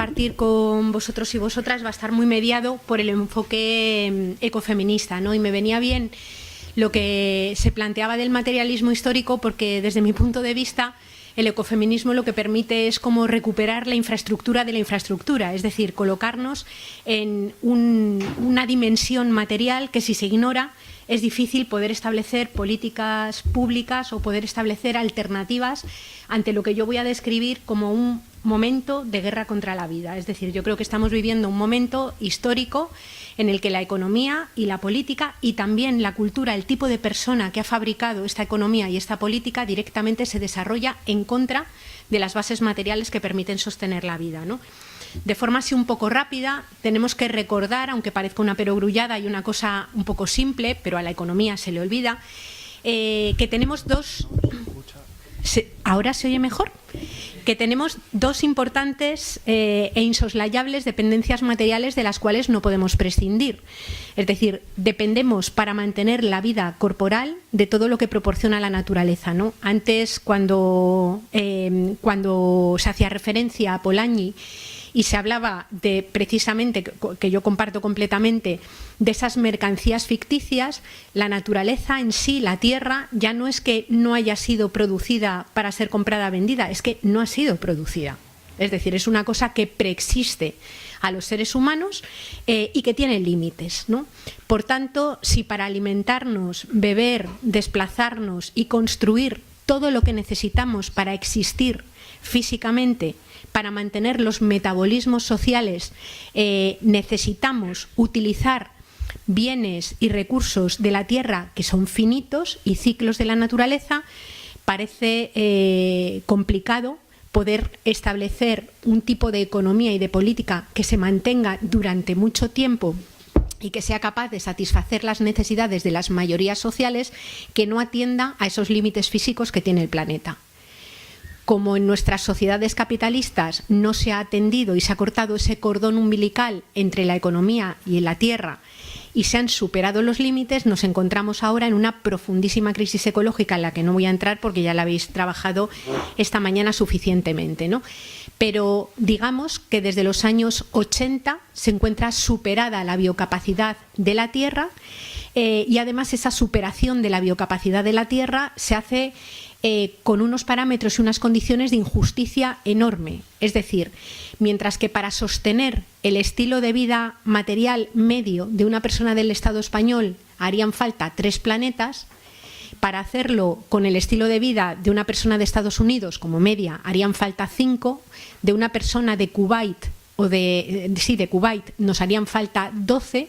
compartir con vosotros y vosotras va a estar muy mediado por el enfoque ecofeminista, ¿no? Y me venía bien lo que se planteaba del materialismo histórico, porque desde mi punto de vista el ecofeminismo lo que permite es como recuperar la infraestructura de la infraestructura, es decir, colocarnos en una dimensión material que, si se ignora, es difícil poder establecer políticas públicas o poder establecer alternativas ante lo que yo voy a describir como un momento de guerra contra la vida. Es decir, yo creo que estamos viviendo un momento histórico en el que la economía y la política y también la cultura, el tipo de persona que ha fabricado esta economía y esta política directamente se desarrolla en contra de las bases materiales que permiten sostener la vida, ¿no? De forma así un poco rápida, tenemos que recordar, aunque parezca una perogrullada y una cosa un poco simple, pero a la economía se le olvida, que tenemos dos... ¿Ahora se oye mejor? Que tenemos dos importantes e insoslayables dependencias materiales de las cuales no podemos prescindir. Es decir, dependemos para mantener la vida corporal de todo lo que proporciona la naturaleza, ¿no? Antes, cuando se hacía referencia a Polanyi y se hablaba de, precisamente, que yo comparto completamente, de esas mercancías ficticias, la naturaleza en sí, la tierra, ya no es que no haya sido producida para ser comprada o vendida, es que no ha sido producida. Es decir, es una cosa que preexiste a los seres humanos y que tiene límites, ¿no? Por tanto, si para alimentarnos, beber, desplazarnos y construir todo lo que necesitamos para existir físicamente, para mantener los metabolismos sociales, necesitamos utilizar bienes y recursos de la tierra que son finitos y ciclos de la naturaleza, parece complicado poder establecer un tipo de economía y de política que se mantenga durante mucho tiempo y que sea capaz de satisfacer las necesidades de las mayorías sociales, que no atienda a esos límites físicos que tiene el planeta. Como en nuestras sociedades capitalistas no se ha atendido y se ha cortado ese cordón umbilical entre la economía y la tierra y se han superado los límites, nos encontramos ahora en una profundísima crisis ecológica en la que no voy a entrar porque ya la habéis trabajado esta mañana suficientemente, ¿no? Pero digamos que desde los años 80 se encuentra superada la biocapacidad de la tierra y además esa superación de la biocapacidad de la tierra se hace con unos parámetros y unas condiciones de injusticia enorme. Es decir, mientras que para sostener el estilo de vida material medio de una persona del Estado español harían falta 3 planetas, para hacerlo con el estilo de vida de una persona de Estados Unidos como media harían falta 5, de una persona de Kuwait de Kuwait nos harían falta 12,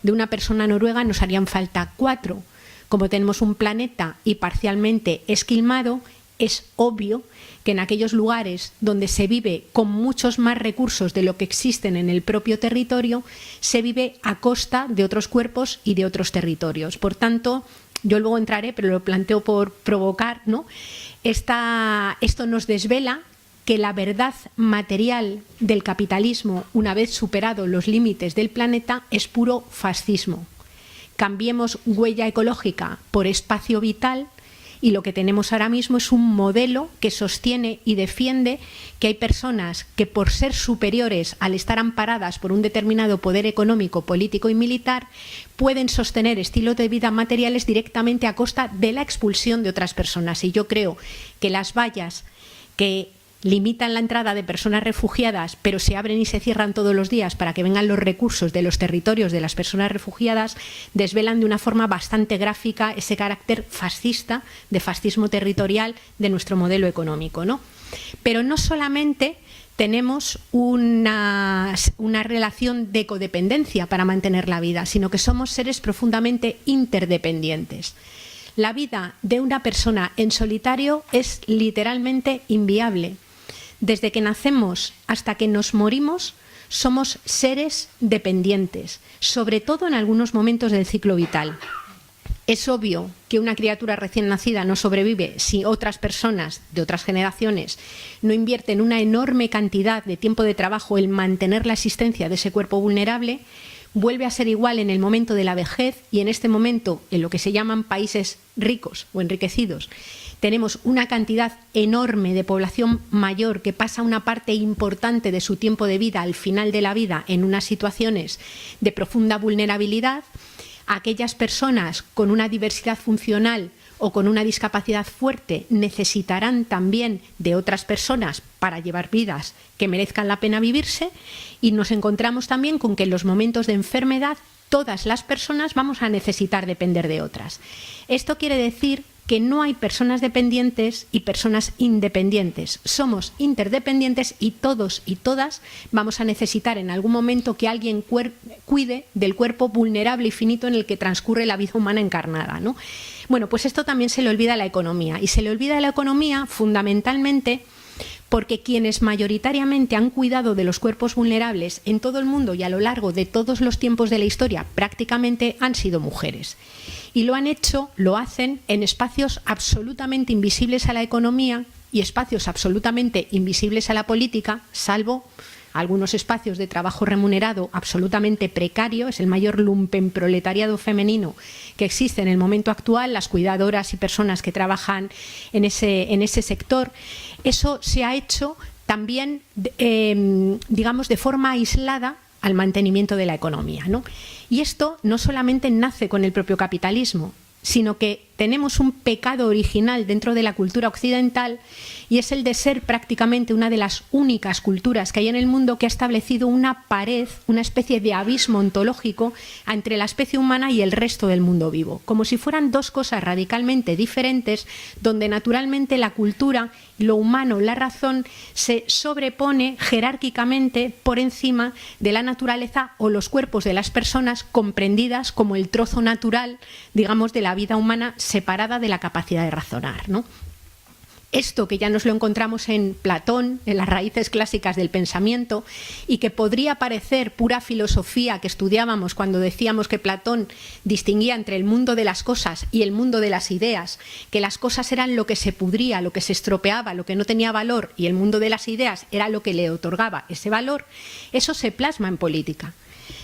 de una persona noruega nos harían falta 4. Como tenemos un planeta y parcialmente esquilmado, es obvio que en aquellos lugares donde se vive con muchos más recursos de lo que existen en el propio territorio, se vive a costa de otros cuerpos y de otros territorios. Por tanto, yo luego entraré, pero lo planteo por provocar, ¿no? Esto nos desvela que la verdad material del capitalismo, una vez superados los límites del planeta, es puro fascismo. Cambiemos huella ecológica por espacio vital y lo que tenemos ahora mismo es un modelo que sostiene y defiende que hay personas que, por ser superiores al estar amparadas por un determinado poder económico, político y militar, pueden sostener estilos de vida materiales directamente a costa de la expulsión de otras personas. Y yo creo que las vallas que limitan la entrada de personas refugiadas, pero se abren y se cierran todos los días para que vengan los recursos de los territorios de las personas refugiadas, desvelan de una forma bastante gráfica ese carácter fascista, de fascismo territorial de nuestro modelo económico, ¿no? Pero no solamente tenemos una relación de codependencia para mantener la vida, sino que somos seres profundamente interdependientes. La vida de una persona en solitario es literalmente inviable. Desde que nacemos hasta que nos morimos, somos seres dependientes, sobre todo en algunos momentos del ciclo vital. Es obvio que una criatura recién nacida no sobrevive si otras personas de otras generaciones no invierten una enorme cantidad de tiempo de trabajo en mantener la existencia de ese cuerpo vulnerable. Vuelve a ser igual en el momento de la vejez y en este momento, en lo que se llaman países ricos o enriquecidos, tenemos una cantidad enorme de población mayor que pasa una parte importante de su tiempo de vida al final de la vida en unas situaciones de profunda vulnerabilidad. Aquellas personas con una diversidad funcional o con una discapacidad fuerte necesitarán también de otras personas para llevar vidas que merezcan la pena vivirse, y nos encontramos también con que en los momentos de enfermedad todas las personas vamos a necesitar depender de otras. Esto quiere decir que no hay personas dependientes y personas independientes. Somos interdependientes y todos y todas vamos a necesitar en algún momento que alguien cuide del cuerpo vulnerable y finito en el que transcurre la vida humana encarnada, ¿no? Bueno, pues esto también se le olvida a la economía, y se le olvida a la economía fundamentalmente porque quienes mayoritariamente han cuidado de los cuerpos vulnerables en todo el mundo y a lo largo de todos los tiempos de la historia prácticamente han sido mujeres. Y lo han hecho, lo hacen en espacios absolutamente invisibles a la economía y espacios absolutamente invisibles a la política, salvo algunos espacios de trabajo remunerado absolutamente precario. Es el mayor lumpenproletariado femenino que existe en el momento actual, las cuidadoras y personas que trabajan en ese sector. Eso se ha hecho también, digamos, de forma aislada al mantenimiento de la economía, ¿no? Y esto no solamente nace con el propio capitalismo, sino que tenemos un pecado original dentro de la cultura occidental, y es el de ser prácticamente una de las únicas culturas que hay en el mundo que ha establecido una pared, una especie de abismo ontológico entre la especie humana y el resto del mundo vivo, como si fueran dos cosas radicalmente diferentes, donde naturalmente la cultura, lo humano, la razón, se sobrepone jerárquicamente por encima de la naturaleza o los cuerpos de las personas comprendidas como el trozo natural, digamos, de la vida humana separada de la capacidad de razonar, ¿no? Esto que ya nos lo encontramos en Platón, en las raíces clásicas del pensamiento, y que podría parecer pura filosofía que estudiábamos cuando decíamos que Platón distinguía entre el mundo de las cosas y el mundo de las ideas, que las cosas eran lo que se pudría, lo que se estropeaba, lo que no tenía valor, y el mundo de las ideas era lo que le otorgaba ese valor. Eso se plasma en política.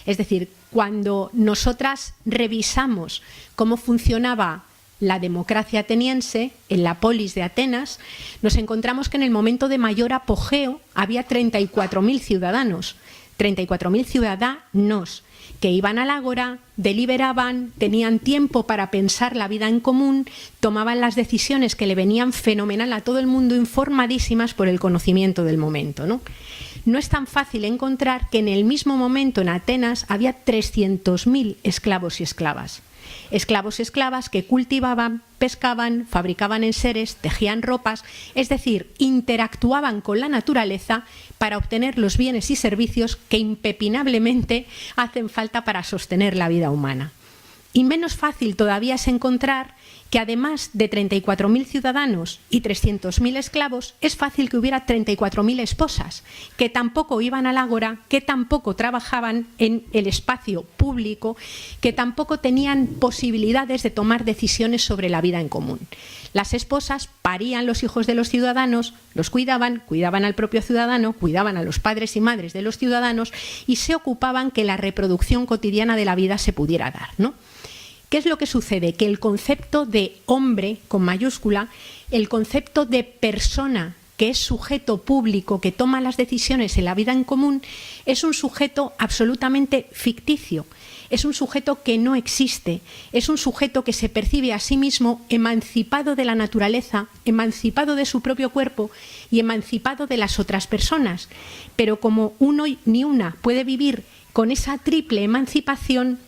Es decir, cuando nosotras revisamos cómo funcionaba la democracia ateniense, en la polis de Atenas, nos encontramos que en el momento de mayor apogeo había 34.000 ciudadanos, 34.000 ciudadanos que iban al ágora, deliberaban, tenían tiempo para pensar la vida en común, tomaban las decisiones que le venían fenomenal a todo el mundo, informadísimas por el conocimiento del momento, ¿no? No es tan fácil encontrar que en el mismo momento en Atenas había 300.000 esclavos y esclavas. Esclavos y esclavas que cultivaban, pescaban, fabricaban enseres, tejían ropas, es decir, interactuaban con la naturaleza para obtener los bienes y servicios que impepinablemente hacen falta para sostener la vida humana. Y menos fácil todavía es encontrar que además de 34.000 ciudadanos y 300.000 esclavos, es fácil que hubiera 34.000 esposas, que tampoco iban al ágora, que tampoco trabajaban en el espacio público, que tampoco tenían posibilidades de tomar decisiones sobre la vida en común. Las esposas parían los hijos de los ciudadanos, los cuidaban al propio ciudadano, cuidaban a los padres y madres de los ciudadanos y se ocupaban que la reproducción cotidiana de la vida se pudiera dar, ¿no? ¿Qué es lo que sucede? Que el concepto de hombre, con mayúscula, el concepto de persona, que es sujeto público, que toma las decisiones en la vida en común, es un sujeto absolutamente ficticio, es un sujeto que no existe, es un sujeto que se percibe a sí mismo emancipado de la naturaleza, emancipado de su propio cuerpo y emancipado de las otras personas. Pero como uno ni una puede vivir con esa triple emancipación,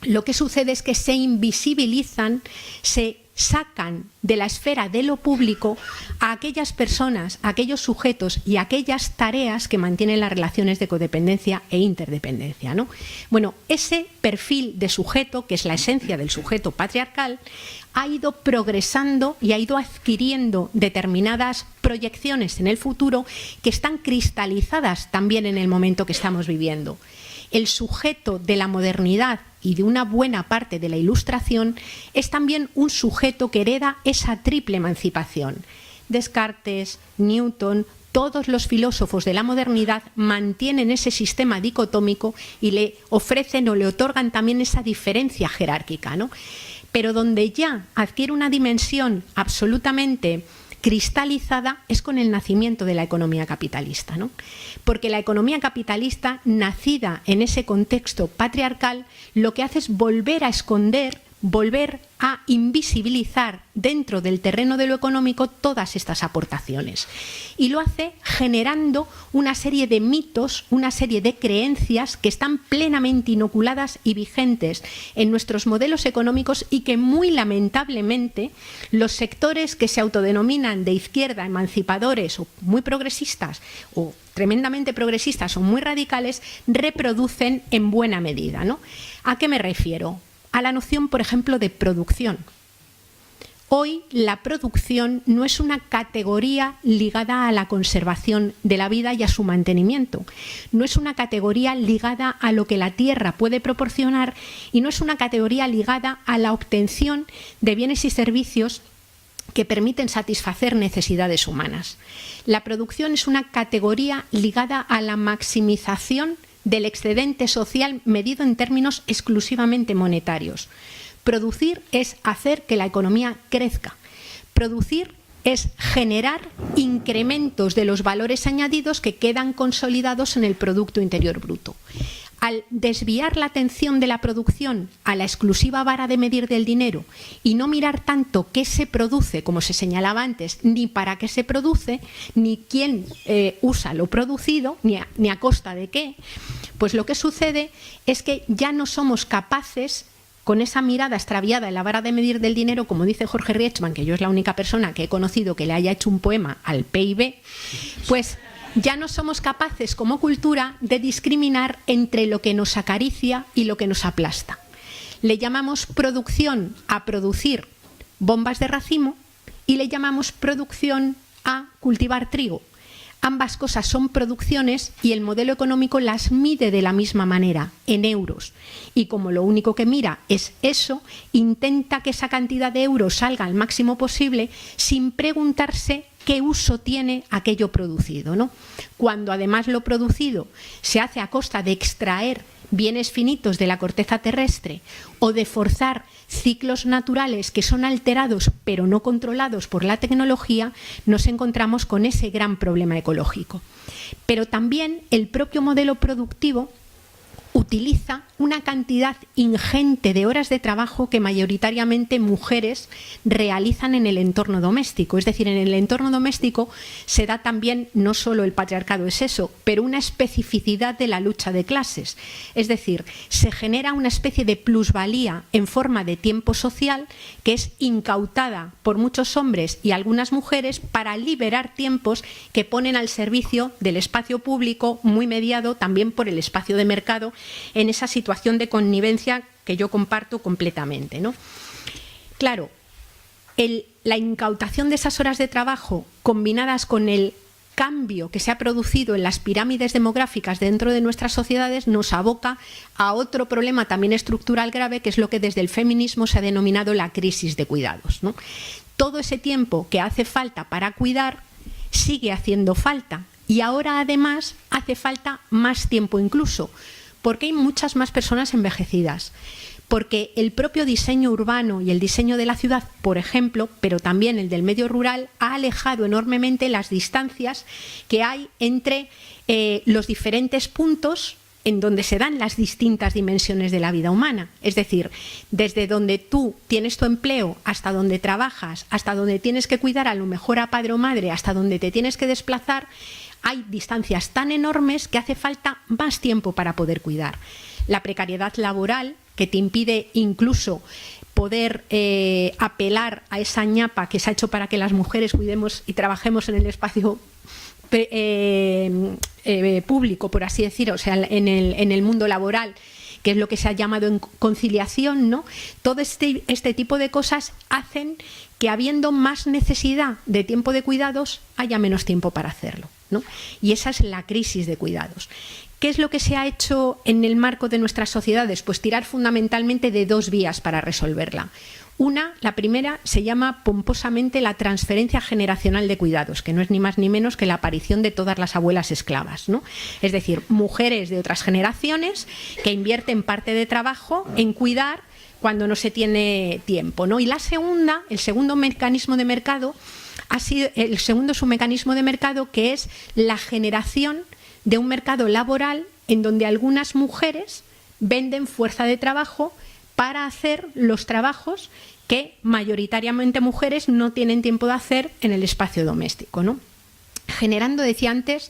lo que sucede es que se invisibilizan, se sacan de la esfera de lo público a aquellas personas, a aquellos sujetos y a aquellas tareas que mantienen las relaciones de codependencia e interdependencia, ¿no? Bueno, ese perfil de sujeto, que es la esencia del sujeto patriarcal, ha ido progresando y ha ido adquiriendo determinadas proyecciones en el futuro que están cristalizadas también en el momento que estamos viviendo. El sujeto de la modernidad y de una buena parte de la Ilustración es también un sujeto que hereda esa triple emancipación. Descartes, Newton, todos los filósofos de la modernidad mantienen ese sistema dicotómico y le ofrecen o le otorgan también esa diferencia jerárquica, ¿no? pero donde ya adquiere una dimensión absolutamente cristalizada es con el nacimiento de la economía capitalista, ¿no? Porque la economía capitalista, nacida en ese contexto patriarcal, lo que hace es volver a esconder, volver a invisibilizar dentro del terreno de lo económico todas estas aportaciones. Y lo hace generando una serie de mitos, una serie de creencias que están plenamente inoculadas y vigentes en nuestros modelos económicos y que muy lamentablemente los sectores que se autodenominan de izquierda, emancipadores o muy progresistas o tremendamente progresistas o muy radicales reproducen en buena medida, ¿no? ¿A qué me refiero? A la noción, por ejemplo, de producción. Hoy la producción no es una categoría ligada a la conservación de la vida y a su mantenimiento. No es una categoría ligada a lo que la tierra puede proporcionar y no es una categoría ligada a la obtención de bienes y servicios que permiten satisfacer necesidades humanas. La producción es una categoría ligada a la maximización del excedente social medido en términos exclusivamente monetarios. Producir es hacer que la economía crezca. Producir es generar incrementos de los valores añadidos que quedan consolidados en el Producto Interior Bruto. Al desviar la atención de la producción a la exclusiva vara de medir del dinero y no mirar tanto qué se produce, como se señalaba antes, ni para qué se produce, ni quién usa lo producido, ni a costa de qué, pues lo que sucede es que ya no somos capaces, con esa mirada extraviada en la vara de medir del dinero, como dice Jorge Rietzmann, que yo es la única persona que he conocido que le haya hecho un poema al PIB, pues ya no somos capaces como cultura de discriminar entre lo que nos acaricia y lo que nos aplasta. Le llamamos producción a producir bombas de racimo y le llamamos producción a cultivar trigo. Ambas cosas son producciones y el modelo económico las mide de la misma manera, en euros. Y como lo único que mira es eso, intenta que esa cantidad de euros salga al máximo posible sin preguntarse qué uso tiene aquello producido, ¿no? Cuando además lo producido se hace a costa de extraer bienes finitos de la corteza terrestre o de forzar ciclos naturales que son alterados pero no controlados por la tecnología, nos encontramos con ese gran problema ecológico. Pero también el propio modelo productivo utiliza una cantidad ingente de horas de trabajo que mayoritariamente mujeres realizan en el entorno doméstico. Es decir, en el entorno doméstico se da también, no solo el patriarcado es eso, pero una especificidad de la lucha de clases. Es decir, se genera una especie de plusvalía en forma de tiempo social que es incautada por muchos hombres y algunas mujeres para liberar tiempos que ponen al servicio del espacio público, muy mediado también por el espacio de mercado, en esa situación de connivencia que yo comparto completamente, ¿no? Claro, la incautación de esas horas de trabajo combinadas con el cambio que se ha producido en las pirámides demográficas dentro de nuestras sociedades nos aboca a otro problema también estructural grave, que es lo que desde el feminismo se ha denominado la crisis de cuidados, ¿no? Todo ese tiempo que hace falta para cuidar sigue haciendo falta y ahora además hace falta más tiempo incluso, porque hay muchas más personas envejecidas, porque el propio diseño urbano y el diseño de la ciudad, por ejemplo, pero también el del medio rural, ha alejado enormemente las distancias que hay entre los diferentes puntos en donde se dan las distintas dimensiones de la vida humana. Es decir, desde donde tú tienes tu empleo, hasta donde trabajas, hasta donde tienes que cuidar a lo mejor a padre o madre, hasta donde te tienes que desplazar, hay distancias tan enormes que hace falta más tiempo para poder cuidar. La precariedad laboral, que te impide incluso poder apelar a esa ñapa que se ha hecho para que las mujeres cuidemos y trabajemos en el espacio público, por así decirlo, o sea, en el mundo laboral, que es lo que se ha llamado en conciliación, ¿no? Todo este tipo de cosas hacen que, habiendo más necesidad de tiempo de cuidados, haya menos tiempo para hacerlo, ¿no? Y esa es la crisis de cuidados. ¿Qué es lo que se ha hecho en el marco de nuestras sociedades? Pues tirar fundamentalmente de dos vías para resolverla. La primera, se llama pomposamente la transferencia generacional de cuidados, que no es ni más ni menos que la aparición de todas las abuelas esclavas, ¿no? Es decir, mujeres de otras generaciones que invierten parte de trabajo en cuidar cuando no se tiene tiempo, ¿no? Y el segundo mecanismo de mercado ha sido el segundo submecanismo de mercado, que es la generación de un mercado laboral en donde algunas mujeres venden fuerza de trabajo para hacer los trabajos que mayoritariamente mujeres no tienen tiempo de hacer en el espacio doméstico, ¿no? Generando, decía antes,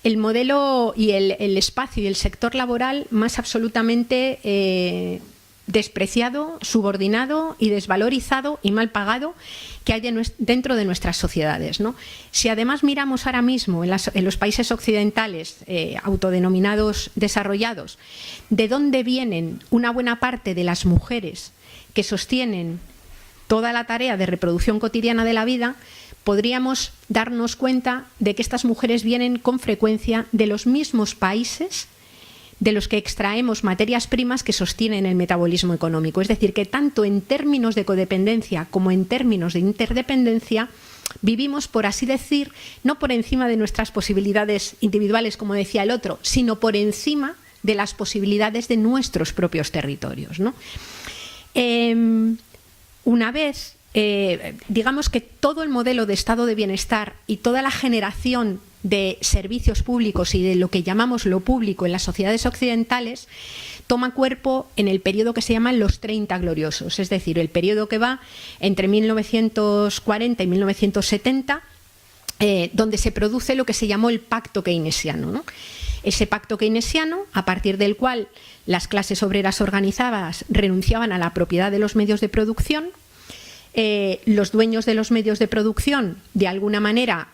el modelo y el espacio y el sector laboral más absolutamente despreciado, subordinado y desvalorizado y mal pagado que hay dentro de nuestras sociedades, ¿no? Si además miramos ahora mismo en los países occidentales autodenominados desarrollados, de dónde vienen una buena parte de las mujeres que sostienen toda la tarea de reproducción cotidiana de la vida, podríamos darnos cuenta de que estas mujeres vienen con frecuencia de los mismos países de los que extraemos materias primas que sostienen el metabolismo económico. Es decir, que tanto en términos de codependencia como en términos de interdependencia vivimos, por así decir, no por encima de nuestras posibilidades individuales, como decía el otro, sino por encima de las posibilidades de nuestros propios territorios, ¿no? Una vez, digamos que todo el modelo de estado de bienestar y toda la generación de servicios públicos y de lo que llamamos lo público en las sociedades occidentales toma cuerpo en el periodo que se llaman los 30 gloriosos, es decir, el periodo que va entre 1940 y 1970, donde se produce lo que se llamó el pacto keynesiano, ¿no? Ese pacto keynesiano, a partir del cual las clases obreras organizadas renunciaban a la propiedad de los medios de producción. Los dueños de los medios de producción, de alguna manera,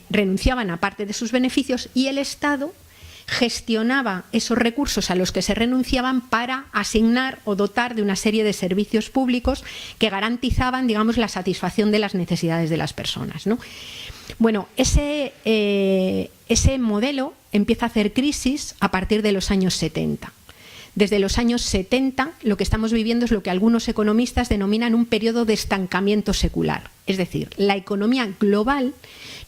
renunciaban a parte de sus beneficios y el Estado gestionaba esos recursos a los que se renunciaban para asignar o dotar de una serie de servicios públicos que garantizaban, digamos, la satisfacción de las necesidades de las personas, ¿no? Bueno, ese modelo empieza a hacer crisis a partir de los años 70. Desde los años 70 lo que estamos viviendo es lo que algunos economistas denominan un periodo de estancamiento secular. Es decir, la economía global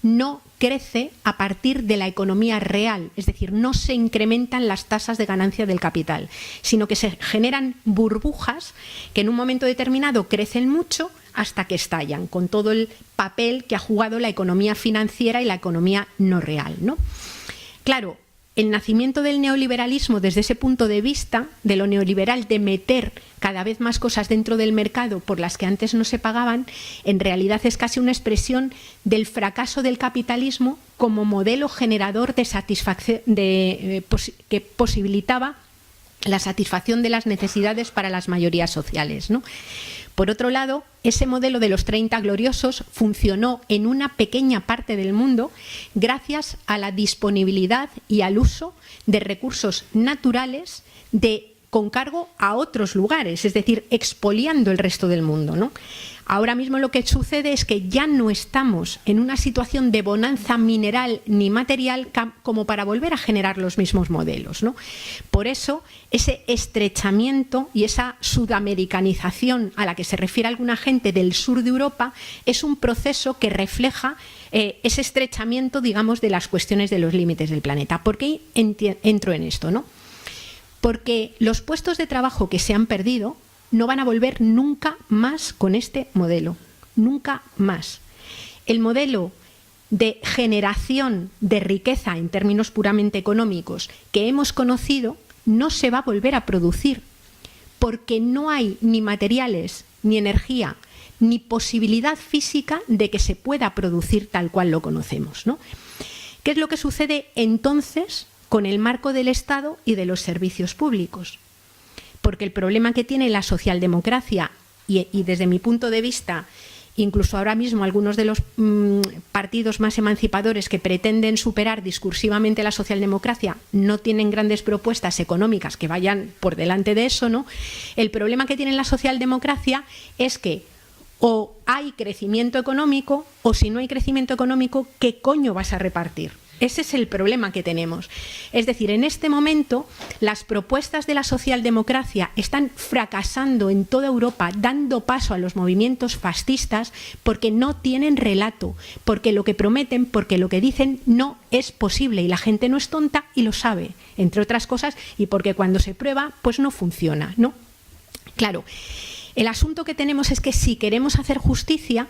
no crece a partir de la economía real, es decir, no se incrementan las tasas de ganancia del capital, sino que se generan burbujas que en un momento determinado crecen mucho hasta que estallan, con todo el papel que ha jugado la economía financiera y la economía no real, ¿no? Claro, el nacimiento del neoliberalismo desde ese punto de vista, de lo neoliberal, de meter cada vez más cosas dentro del mercado por las que antes no se pagaban, en realidad es casi una expresión del fracaso del capitalismo como modelo generador de satisfacción, que posibilitaba la satisfacción de las necesidades para las mayorías sociales, ¿no? Por otro lado, ese modelo de los 30 gloriosos funcionó en una pequeña parte del mundo gracias a la disponibilidad y al uso de recursos naturales con cargo a otros lugares, es decir, expoliando el resto del mundo, ¿no? Ahora mismo lo que sucede es que ya no estamos en una situación de bonanza mineral ni material como para volver a generar los mismos modelos, ¿no? Por eso, ese estrechamiento y esa sudamericanización a la que se refiere alguna gente del sur de Europa es un proceso que refleja ese estrechamiento, digamos, de las cuestiones de los límites del planeta. ¿Por qué entro en esto, no? Porque los puestos de trabajo que se han perdido no van a volver nunca más con este modelo, nunca más. El modelo de generación de riqueza en términos puramente económicos que hemos conocido no se va a volver a producir porque no hay ni materiales, ni energía, ni posibilidad física de que se pueda producir tal cual lo conocemos, ¿no? ¿Qué es lo que sucede entonces con el marco del Estado y de los servicios públicos? Porque el problema que tiene la socialdemocracia y desde mi punto de vista, incluso ahora mismo algunos de los partidos más emancipadores que pretenden superar discursivamente la socialdemocracia no tienen grandes propuestas económicas que vayan por delante de eso, ¿no? El problema que tiene la socialdemocracia es que o hay crecimiento económico o si no hay crecimiento económico, ¿qué coño vas a repartir? Ese es el problema que tenemos. Es decir, en este momento las propuestas de la socialdemocracia están fracasando en toda Europa, dando paso a los movimientos fascistas porque no tienen relato, porque lo que prometen, porque lo que dicen no es posible y la gente no es tonta y lo sabe, entre otras cosas, y porque cuando se prueba pues no funciona, ¿no? Claro, el asunto que tenemos es que si queremos hacer justicia,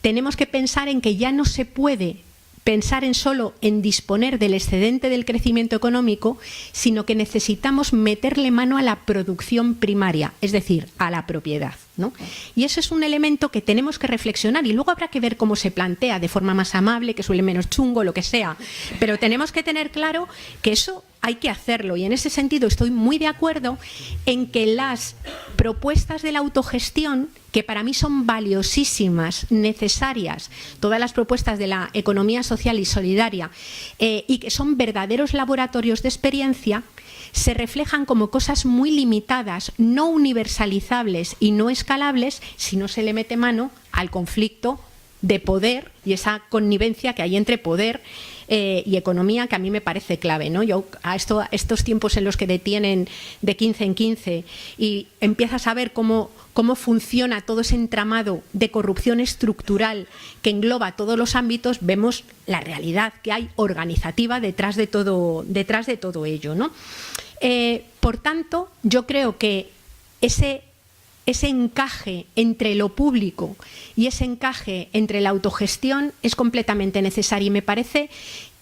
tenemos que pensar en que ya no se puede pensar solo en disponer del excedente del crecimiento económico, sino que necesitamos meterle mano a la producción primaria, es decir, a la propiedad, ¿no? Y eso es un elemento que tenemos que reflexionar y luego habrá que ver cómo se plantea de forma más amable, que suele menos chungo, lo que sea, pero tenemos que tener claro que eso hay que hacerlo, y en ese sentido estoy muy de acuerdo en que las propuestas de la autogestión, que para mí son valiosísimas, necesarias, todas las propuestas de la economía social y solidaria, y que son verdaderos laboratorios de experiencia, se reflejan como cosas muy limitadas, no universalizables y no escalables si no se le mete mano al conflicto de poder y esa connivencia que hay entre poder y economía, que a mí me parece clave, ¿no? Yo a estos tiempos en los que detienen de 15 en 15 y empiezas a ver cómo funciona todo ese entramado de corrupción estructural que engloba todos los ámbitos, vemos la realidad que hay organizativa detrás de todo ello, ¿no? Por tanto, yo creo que ese encaje entre lo público y ese encaje entre la autogestión es completamente necesario, y me parece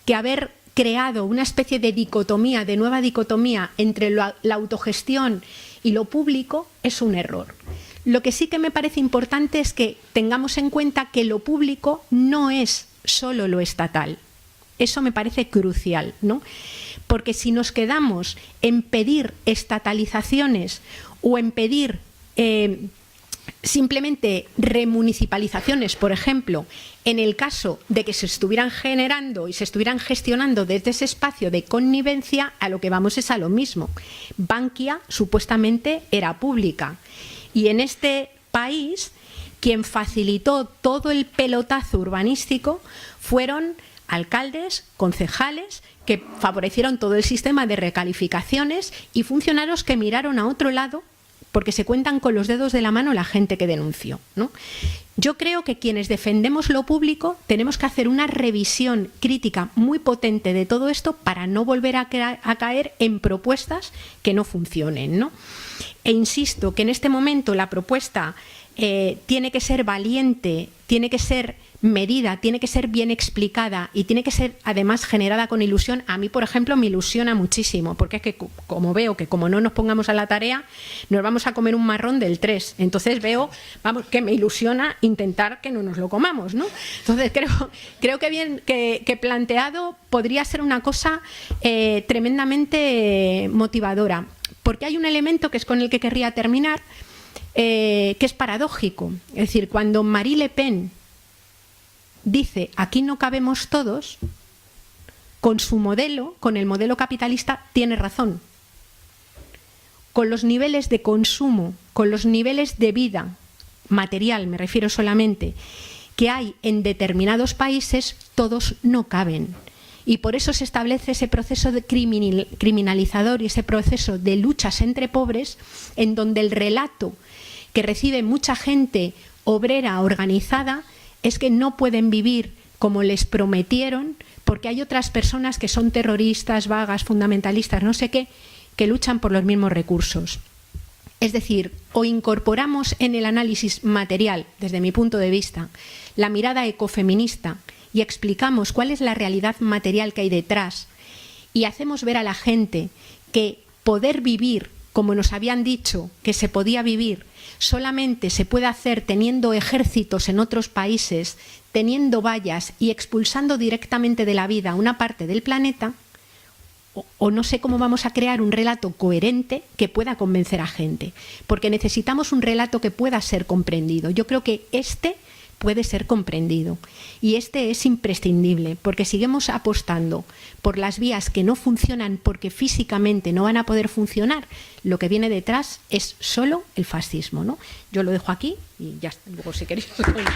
que haber creado una especie de dicotomía, de nueva dicotomía entre la autogestión y lo público es un error. Lo que sí que me parece importante es que tengamos en cuenta que lo público no es solo lo estatal. Eso me parece crucial, ¿no? Porque si nos quedamos en pedir estatalizaciones o en pedir simplemente remunicipalizaciones, por ejemplo, en el caso de que se estuvieran generando y se estuvieran gestionando desde ese espacio de connivencia, a lo que vamos es a lo mismo. Bankia supuestamente era pública y en este país quien facilitó todo el pelotazo urbanístico fueron alcaldes, concejales, que favorecieron todo el sistema de recalificaciones y funcionarios que miraron a otro lado porque se cuentan con los dedos de la mano la gente que denunció, ¿no? Yo creo que quienes defendemos lo público tenemos que hacer una revisión crítica muy potente de todo esto para no volver a caer en propuestas que no funcionen, ¿no? E insisto que en este momento la propuesta tiene que ser valiente, tiene que ser medida, tiene que ser bien explicada y tiene que ser además generada con ilusión. A mí, por ejemplo, me ilusiona muchísimo, porque es que como veo que como no nos pongamos a la tarea, nos vamos a comer un marrón del 3. Entonces veo, vamos, que me ilusiona intentar que no nos lo comamos, ¿no? Entonces creo que bien que planteado podría ser una cosa tremendamente motivadora, porque hay un elemento que es con el que querría terminar, que es paradójico. Es decir, cuando Marie Le Pen dice aquí no cabemos todos, con su modelo, con el modelo capitalista, tiene razón. Con los niveles de consumo, con los niveles de vida material, me refiero solamente, que hay en determinados países, todos no caben. Y por eso se establece ese proceso de criminalizador y ese proceso de luchas entre pobres, en donde el relato que recibe mucha gente obrera organizada es que no pueden vivir como les prometieron, porque hay otras personas que son terroristas, vagas, fundamentalistas, no sé qué, que luchan por los mismos recursos. Es decir, o incorporamos en el análisis material, desde mi punto de vista, la mirada ecofeminista y explicamos cuál es la realidad material que hay detrás y hacemos ver a la gente que poder vivir como nos habían dicho que se podía vivir, solamente se puede hacer teniendo ejércitos en otros países, teniendo vallas y expulsando directamente de la vida a una parte del planeta, o no sé cómo vamos a crear un relato coherente que pueda convencer a gente, porque necesitamos un relato que pueda ser comprendido. Yo creo que este puede ser comprendido y este es imprescindible, porque seguimos apostando por las vías que no funcionan porque físicamente no van a poder funcionar. Lo que viene detrás es solo el fascismo, ¿no? Yo lo dejo aquí y ya está. Luego si queréis continuamos.